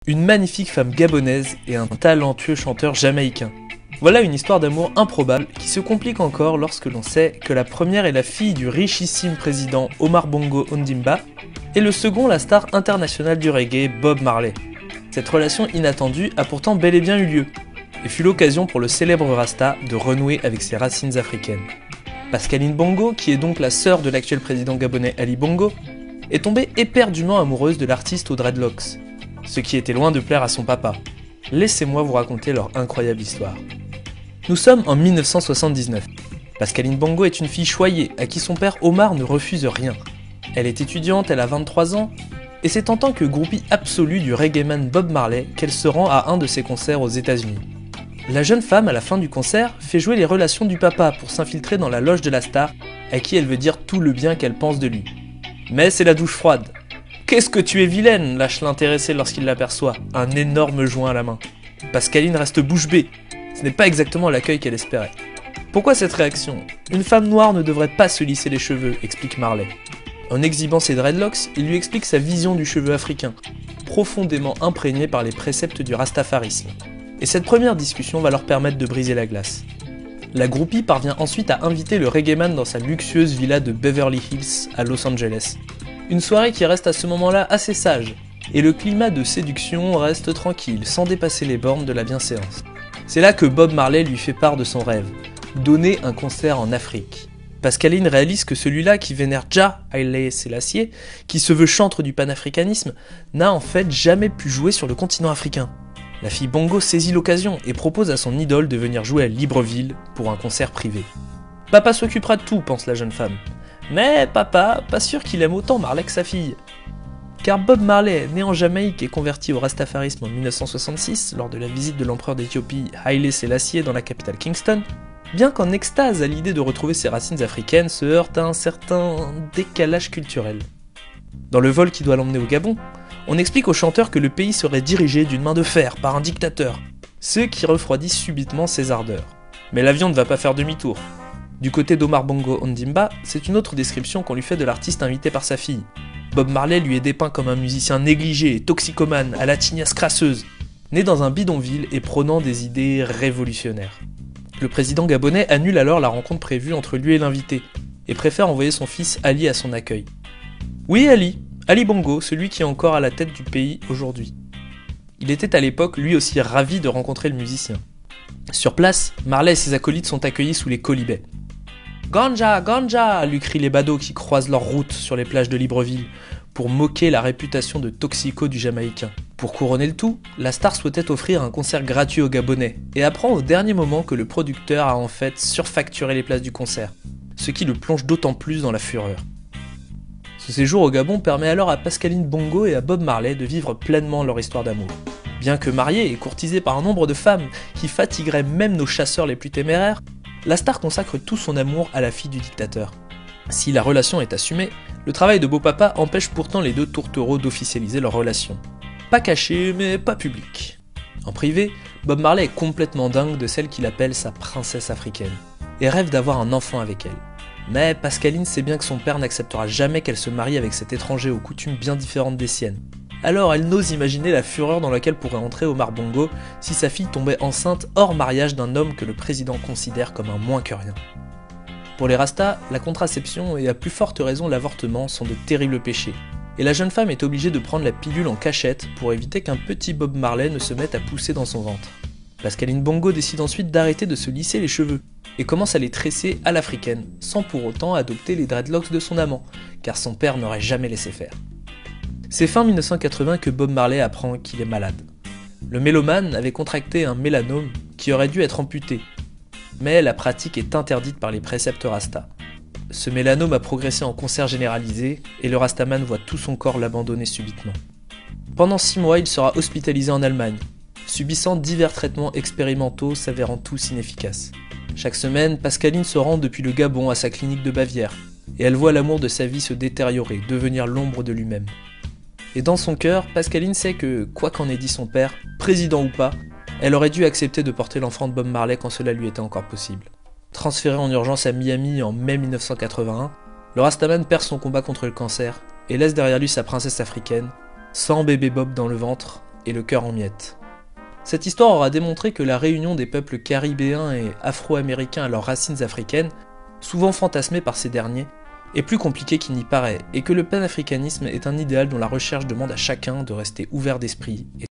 une magnifique femme gabonaise et un talentueux chanteur jamaïcain. Voilà une histoire d'amour improbable qui se complique encore lorsque l'on sait que la première est la fille du richissime président Omar Bongo Ondimba et le second la star internationale du reggae Bob Marley. Cette relation inattendue a pourtant bel et bien eu lieu et fut l'occasion pour le célèbre Rasta de renouer avec ses racines africaines. Pascaline Bongo, qui est donc la sœur de l'actuel président gabonais Ali Bongo, est tombée éperdument amoureuse de l'artiste aux dreadlocks, ce qui était loin de plaire à son papa. Laissez-moi vous raconter leur incroyable histoire. Nous sommes en 1979. Pascaline Bongo est une fille choyée à qui son père Omar ne refuse rien. Elle est étudiante, elle a 23 ans, et c'est en tant que groupie absolue du reggaeman Bob Marley qu'elle se rend à un de ses concerts aux États-Unis. La jeune femme, à la fin du concert, fait jouer les relations du papa pour s'infiltrer dans la loge de la star, à qui elle veut dire tout le bien qu'elle pense de lui. Mais c'est la douche froide. « Qu'est-ce que tu es vilaine !» lâche l'intéressé lorsqu'il l'aperçoit, un énorme joint à la main. Pascaline reste bouche bée. Ce n'est pas exactement l'accueil qu'elle espérait. Pourquoi cette réaction ? Une femme noire ne devrait pas se lisser les cheveux, explique Marley. En exhibant ses dreadlocks, il lui explique sa vision du cheveu africain, profondément imprégné par les préceptes du rastafarisme. Et cette première discussion va leur permettre de briser la glace. La groupie parvient ensuite à inviter le reggaeman dans sa luxueuse villa de Beverly Hills à Los Angeles. Une soirée qui reste à ce moment-là assez sage, et le climat de séduction reste tranquille, sans dépasser les bornes de la bienséance. C'est là que Bob Marley lui fait part de son rêve, donner un concert en Afrique. Pascaline réalise que celui-là qui vénère Jah Haile Selassie, qui se veut chantre du panafricanisme, n'a en fait jamais pu jouer sur le continent africain. La fille Bongo saisit l'occasion et propose à son idole de venir jouer à Libreville pour un concert privé. Papa s'occupera de tout, pense la jeune femme. Mais papa, pas sûr qu'il aime autant Marley que sa fille. Car Bob Marley, né en Jamaïque et converti au rastafarisme en 1966 lors de la visite de l'empereur d'Éthiopie Haile Selassie dans la capitale Kingston, bien qu'en extase à l'idée de retrouver ses racines africaines, se heurte à un certain décalage culturel. Dans le vol qui doit l'emmener au Gabon, on explique au chanteur que le pays serait dirigé d'une main de fer par un dictateur, ce qui refroidit subitement ses ardeurs. Mais l'avion ne va pas faire demi-tour. Du côté d'Omar Bongo Ondimba, c'est une autre description qu'on lui fait de l'artiste invité par sa fille. Bob Marley lui est dépeint comme un musicien négligé et toxicomane à la tignasse crasseuse, né dans un bidonville et prônant des idées révolutionnaires. Le président gabonais annule alors la rencontre prévue entre lui et l'invité, et préfère envoyer son fils Ali à son accueil. Oui, Ali Bongo, celui qui est encore à la tête du pays aujourd'hui. Il était à l'époque lui aussi ravi de rencontrer le musicien. Sur place, Marley et ses acolytes sont accueillis sous les colibets. « Ganja, ganja !» lui crient les badauds qui croisent leur route sur les plages de Libreville pour moquer la réputation de toxico du Jamaïcain. Pour couronner le tout, la star souhaitait offrir un concert gratuit aux Gabonais et apprend au dernier moment que le producteur a en fait surfacturé les places du concert, ce qui le plonge d'autant plus dans la fureur. Ce séjour au Gabon permet alors à Pascaline Bongo et à Bob Marley de vivre pleinement leur histoire d'amour. Bien que mariée et courtisée par un nombre de femmes qui fatigueraient même nos chasseurs les plus téméraires, la star consacre tout son amour à la fille du dictateur. Si la relation est assumée, le travail de beau papa empêche pourtant les deux tourtereaux d'officialiser leur relation. Pas caché, mais pas public. En privé, Bob Marley est complètement dingue de celle qu'il appelle sa princesse africaine, et rêve d'avoir un enfant avec elle. Mais Pascaline sait bien que son père n'acceptera jamais qu'elle se marie avec cet étranger aux coutumes bien différentes des siennes. Alors elle n'ose imaginer la fureur dans laquelle pourrait entrer Omar Bongo si sa fille tombait enceinte hors mariage d'un homme que le président considère comme un moins que rien. Pour les Rastas, la contraception et à plus forte raison l'avortement sont de terribles péchés, et la jeune femme est obligée de prendre la pilule en cachette pour éviter qu'un petit Bob Marley ne se mette à pousser dans son ventre. Pascaline Bongo décide ensuite d'arrêter de se lisser les cheveux, et commence à les tresser à l'africaine, sans pour autant adopter les dreadlocks de son amant, car son père n'aurait jamais laissé faire. C'est fin 1980 que Bob Marley apprend qu'il est malade. Le mélomane avait contracté un mélanome qui aurait dû être amputé, mais la pratique est interdite par les préceptes Rasta. Ce mélanome a progressé en cancer généralisé et le Rastaman voit tout son corps l'abandonner subitement. Pendant 6 mois, il sera hospitalisé en Allemagne, subissant divers traitements expérimentaux s'avérant tous inefficaces. Chaque semaine, Pascaline se rend depuis le Gabon à sa clinique de Bavière, et elle voit l'amour de sa vie se détériorer, devenir l'ombre de lui-même. Et dans son cœur, Pascaline sait que, quoi qu'en ait dit son père, président ou pas, elle aurait dû accepter de porter l'enfant de Bob Marley quand cela lui était encore possible. Transféré en urgence à Miami en mai 1981, le Rastaman perd son combat contre le cancer et laisse derrière lui sa princesse africaine, sans bébé Bob dans le ventre et le cœur en miettes. Cette histoire aura démontré que la réunion des peuples caribéens et afro-américains à leurs racines africaines, souvent fantasmées par ces derniers, est plus compliquée qu'il n'y paraît, et que le panafricanisme est un idéal dont la recherche demande à chacun de rester ouvert d'esprit et